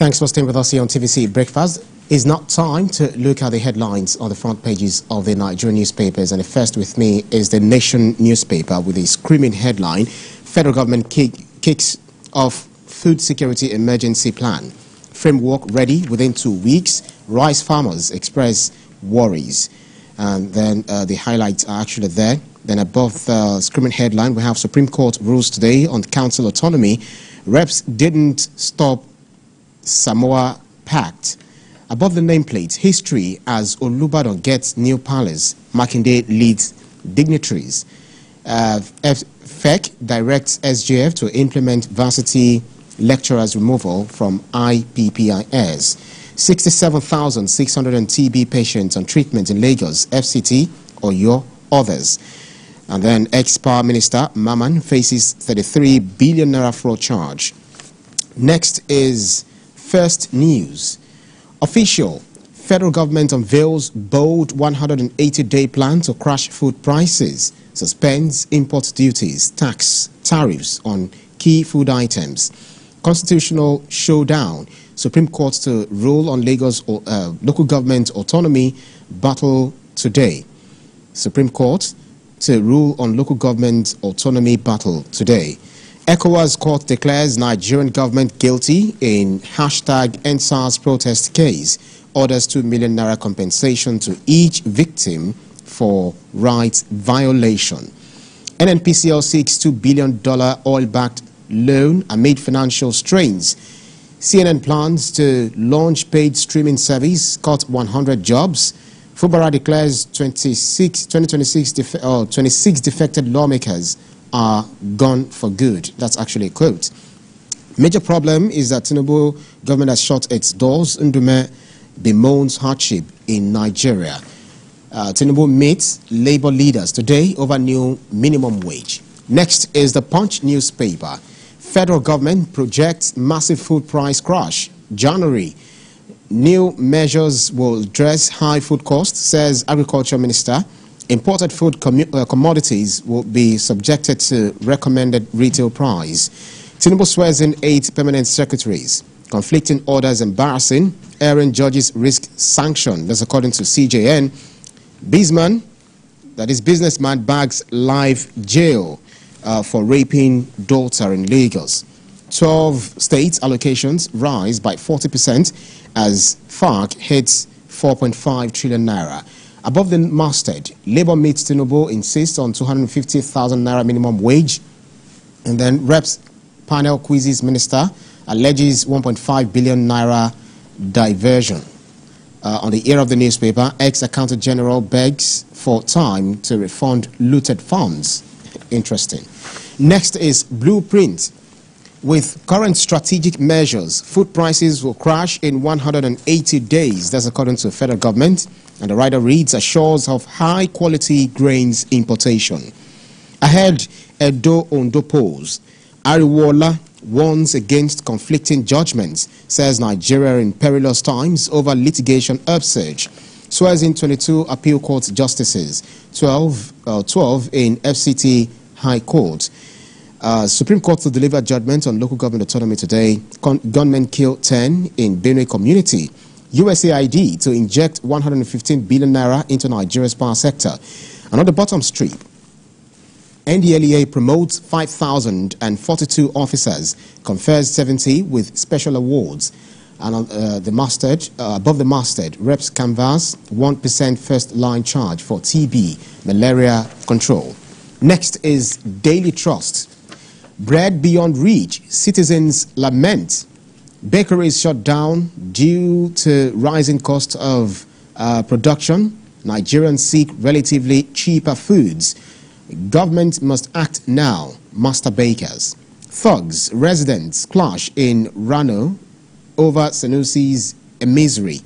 Thanks for staying with us here on TVC Breakfast. It's now time to look at the headlines on the front pages of the Nigerian newspapers. And the first with me is the Nation newspaper with a screaming headline: Federal government kicks off food security emergency plan. Framework ready within 2 weeks. Rice farmers express worries. And then the highlights are actually there. Then above the screaming headline, we have Supreme Court rules today on council autonomy. Reps didn't stop Samoa Pact. Above the nameplate, history as Olubadan gets new palace. Makinde leads dignitaries. FEC directs SJF to implement varsity lecturers removal from IPPIS. 67,600 TB patients on treatment in Lagos, FCT, or your others. And then ex-power minister Maman faces 33 billion naira fraud charge. Next is First News. Official: federal government unveils bold 180-day plan to crash food prices, suspends import duties, tax tariffs on key food items. Constitutional showdown: Supreme Court to rule on Lagos local government autonomy battle today. Supreme Court to rule on local government autonomy battle today. ECOWAS court declares Nigerian government guilty in #EndSARS protest case. Orders 2 million naira compensation to each victim for rights violation. NNPCL seeks $2 billion oil-backed loan amid financial strains. CNN plans to launch paid streaming service, cut 100 jobs. Fubara declares 26 defected lawmakers are gone for good. That's actually a quote. Major problem is that Tinubu government has shut its doors. Ndume bemoans hardship in Nigeria. Tinubu meets labor leaders today over new minimum wage. Next is the Punch newspaper. Federal government projects massive food price crash. January. New measures will address high food costs, says Agriculture Minister. Imported food commodities will be subjected to recommended retail price. Tinubu swears in 8 permanent secretaries. Conflicting orders embarrassing. Aaron judges risk sanction. That's according to CJN. Bisman, that is businessman, bags live jail for raping daughter in Lagos. 12 states allocations rise by 40% as FARC hits 4.5 trillion naira. Above the masthead, Labour meets Tinubu, insists on 250,000 naira minimum wage. And then Reps panel quizzes minister, alleges 1.5 billion naira diversion. On the ear of the newspaper, ex-accountant general begs for time to refund looted funds. Interesting. Next is Blueprint. With current strategic measures, food prices will crash in 180 days. That's according to the federal government. And the writer reads, assures of high-quality grains importation. Ahead, Edo Ondo polls. Ariwola warns against conflicting judgments, says Nigeria in perilous times over litigation upsurge. Swears in 22 appeal court justices, 12 in FCT High Court. Supreme Court to deliver judgment on local government autonomy today. Gunmen kill 10 in Benue community. USAID to inject 115 billion naira into Nigeria's power sector. And on the bottom strip, NDLEA promotes 5,042 officers, confers 70 with special awards. And on the masthead, above the masthead, Reps canvass 1% first line charge for TB, malaria control. Next is Daily Trust. Bread beyond reach, citizens lament. Bakeries shut down due to rising cost of production. Nigerians seek relatively cheaper foods. Government must act now, master bakers. Thugs, residents clash in Rano over Sanusi's misery.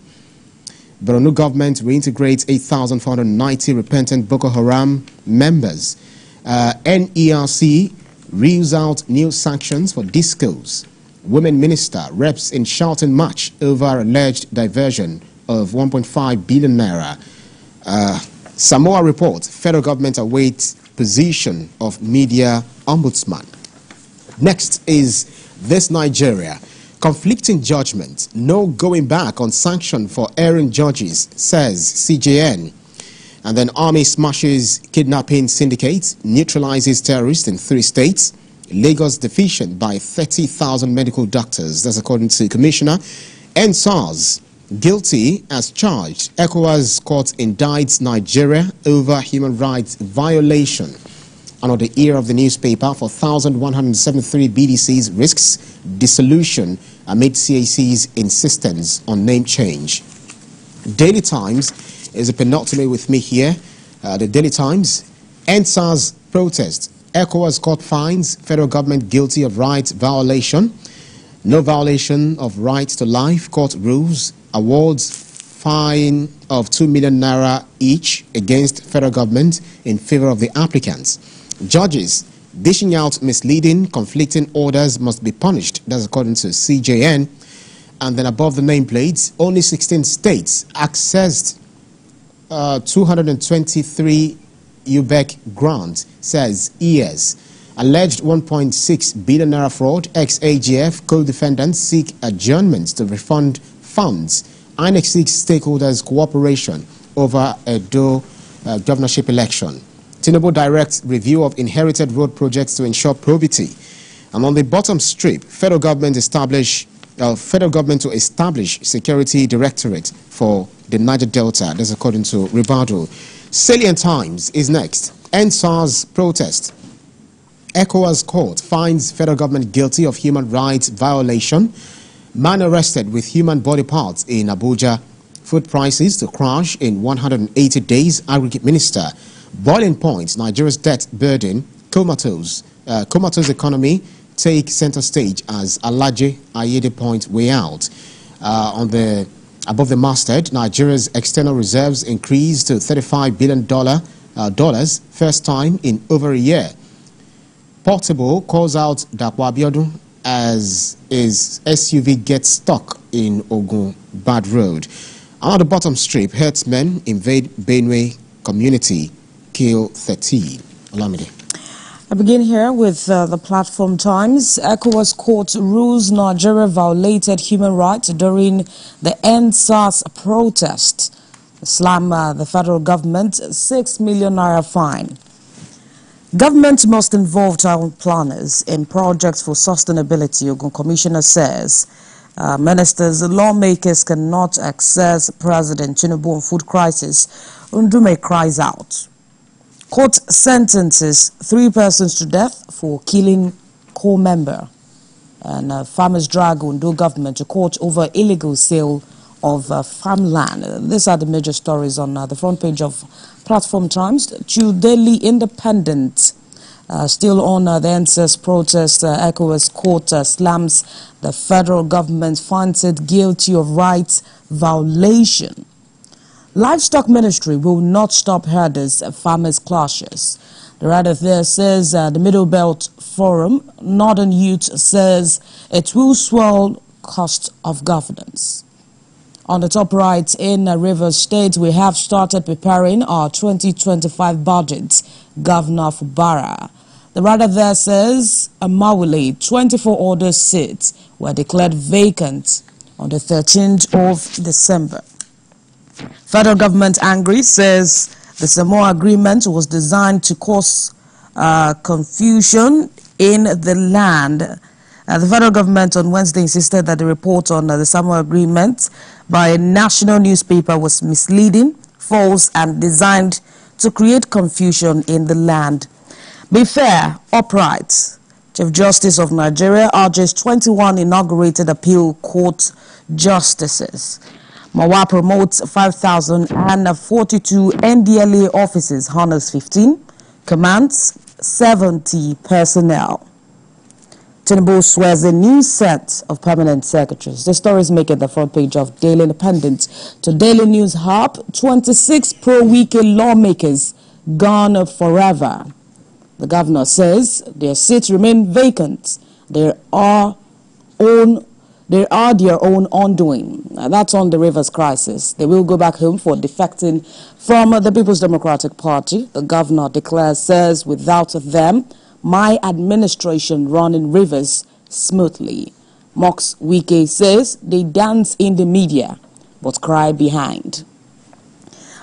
Borno government reintegrates 8,490 repentant Boko Haram members. NERC reels out new sanctions for discos. Women minister reps in shouting match over alleged diversion of 1.5 billion naira. Samoa report, federal government awaits position of media ombudsman. Next is this Nigeria. Conflicting judgment, no going back on sanction for erring judges, says CJN. And then army smashes kidnapping syndicate, neutralizes terrorists in 3 states. Lagos deficient by 30,000 medical doctors. That's according to Commissioner. NSARS guilty as charged. ECOWAS court indicts Nigeria over human rights violation. Another ear of the newspaper for 1,173 BDCs risks dissolution amid CAC's insistence on name change. Daily Times is a penultimate with me here. The Daily Times. NSARS protest. ECOWAS court finds federal government guilty of rights violation. No violation of right to life. Court rules. Awards fine of 2 million naira each against federal government in favor of the applicants. Judges dishing out misleading, conflicting orders must be punished. That's according to CJN. And then above the nameplates, only 16 states accessed 223 UBEC grant, says ES. Alleged 1.6 billion naira fraud, ex-AGF co-defendants seek adjournments to refund funds. INEC seeks stakeholders' cooperation over Edo governorship election. Tinubu directs review of inherited road projects to ensure probity. And on the bottom strip, federal government to establish security directorate for the Niger Delta. That's according to Ribado. Salient Times is next. NSARS protest. ECOWAS court finds federal government guilty of human rights violation. Man arrested with human body parts in Abuja. Food prices to crash in 180 days. Aggregate Minister. Boiling point. Nigeria's debt burden. Comatose economy take center stage as Alaje Ayede point way out. Above the masthead, Nigeria's external reserves increased to $35 billion, first time in over a year. Portable calls out Dapo Abiodun as his SUV gets stuck in Ogun Bad Road. On the bottom strip, herdsmen invade Benue community, kill 13. Olamide. I begin here with the Platform Times. ECOWAS court rules Nigeria violated human rights during the NSARS protest. Slam the federal government 6 million naira fine. Government must involve town planners in projects for sustainability, Ogun Commissioner says. Ministers and lawmakers cannot access President Tinubu on food crisis. Undume cries out. Court sentences 3 persons to death for killing co-member. And farmers drag Ondo government to court over illegal sale of farmland. These are the major stories on the front page of Platform Times. To Daily Independent, still on the NSAS protest, ECOWAS court slams the federal government, finds it guilty of rights violation. Livestock Ministry will not stop herders farmers clashes. The writer there says the Middle Belt Forum, Northern Youth says it will swell cost of governance. On the top right, in Rivers State, we have started preparing our 2025 budget. Governor Fubara. The writer there says Amawule 24 order seats were declared vacant on the 13th of December. Federal government angry, says the Samoa agreement was designed to cause confusion in the land. The federal government on Wednesday insisted that the report on the Samoa agreement by a national newspaper was misleading, false, and designed to create confusion in the land. Be fair, upright. Chief Justice of Nigeria urges 21 inaugurated appeal court justices. Mawa promotes 5,042 NDLA offices, honors 15, commands 70 personnel. Tinubu swears a new set of permanent secretaries. The story is making the front page of Daily Independent. To Daily News Hub, 26 pro-Wike lawmakers gone forever. The governor says their seats remain vacant. They are their own undoing. That's on the Rivers crisis. They will go back home for defecting from the People's Democratic Party. The governor says without them, my administration run in Rivers smoothly. Mocks Wike says they dance in the media but cry behind.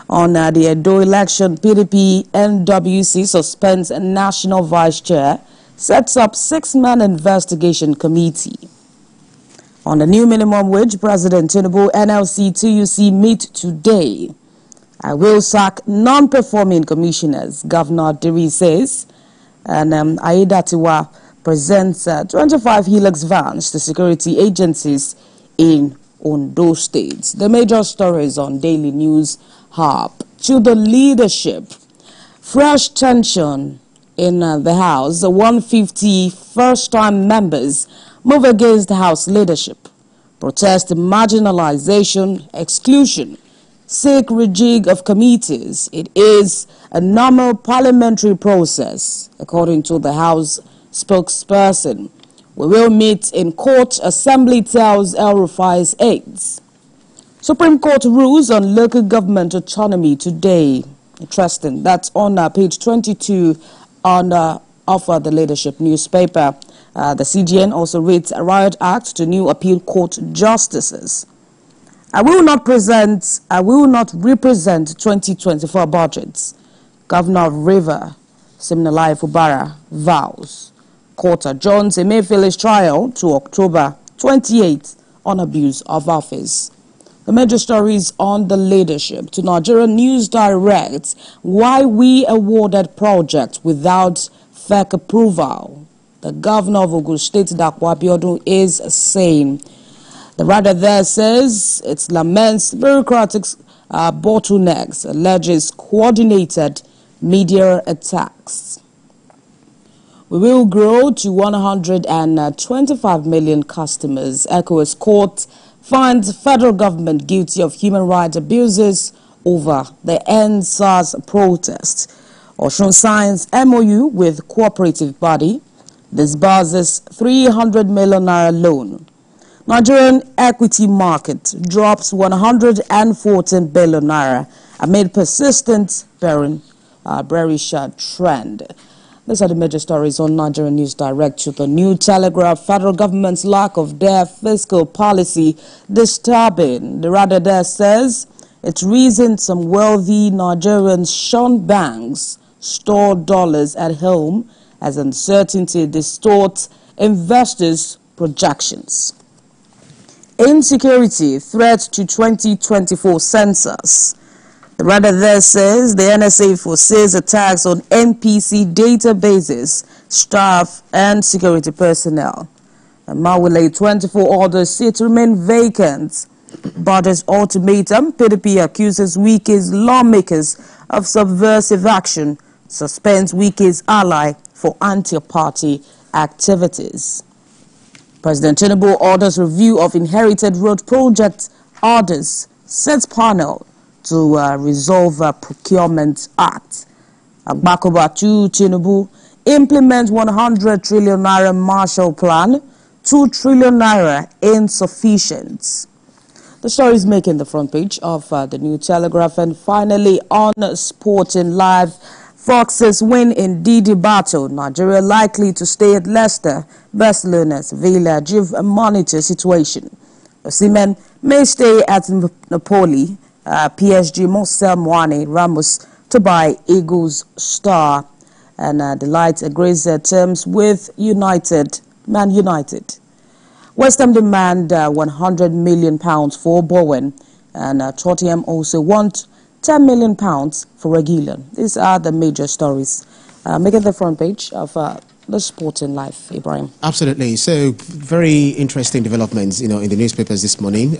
On the Edo election, PDP NWC suspends a national vice chair, sets up 6-man investigation committee. On the new minimum wage, President Tinubu NLC TUC meet today. I will sack non-performing commissioners, Governor Diri says. And Aida Tiwa presents 25 Helix vans to security agencies in Ondo State. The major stories on Daily News Hub. To the leadership, fresh tension in the House. The 150 first-time members move against the House leadership. Protest marginalization, exclusion, seek rejig of committees. It is a normal parliamentary process, according to the House spokesperson. We will meet in court, Assembly tells El Rufai's aides. Supreme Court rules on local government autonomy today. Interesting. That's on page 22 on of the Leadership newspaper. The CGN also reads a riot act to new appeal court justices. I will not represent 2024 budgets. Governor of River, Siminalayi Fubara, vows. Court adjourns Emefele's trial to October 28 on abuse of office. The major stories on the leadership. To Nigeria News Direct, why we awarded project without FEC approval. The governor of Ogun State, Dapo Abiodun, is saying. The writer there says it laments bureaucratic bottlenecks, alleges coordinated media attacks. We will grow to 125 million customers. ECOWAS court finds federal government guilty of human rights abuses over the End SARS protest. Osun signs MOU with cooperative body. Disburses 300 million naira loan. Nigerian equity market drops 114 billion naira amid persistent bearish trend. These are the major stories on Nigerian News Direct. To the New Telegraph, federal government's lack of their fiscal policy disturbing. The writer there says it's reason some wealthy Nigerians shun banks, store dollars at home as uncertainty distorts investors' projections. Insecurity, threat to 2024 census. The writer there says the NSA foresees attacks on NPC databases, staff, and security personnel. And Mawule 24 orders seats remain vacant. Borders ultimatum, PDP accuses Wike's lawmakers of subversive action, suspends Wike's ally for anti-party activities. President Tinubu orders review of inherited road project orders, sets panel to resolve procurement act. Agbakoba to Tinubu implement 100 trillion naira Marshall Plan, 2 trillion naira insufficient. The story is making the front page of the New Telegraph. And finally, on Sporting Live, Foxes win in Didi battle. Nigeria likely to stay at Leicester. Barcelona, Sevilla give a monitor situation. Osimhen may stay at Napoli. PSG must sell Mwane Ramos to buy Eagles star. And Delight agrees terms with Man United. West Ham demand £100 million for Bowen. And Tottenham also want £10 million for Reguilon. These are the major stories making the front page of the Sporting Life, Ibrahim. Absolutely. So very interesting developments, in the newspapers this morning.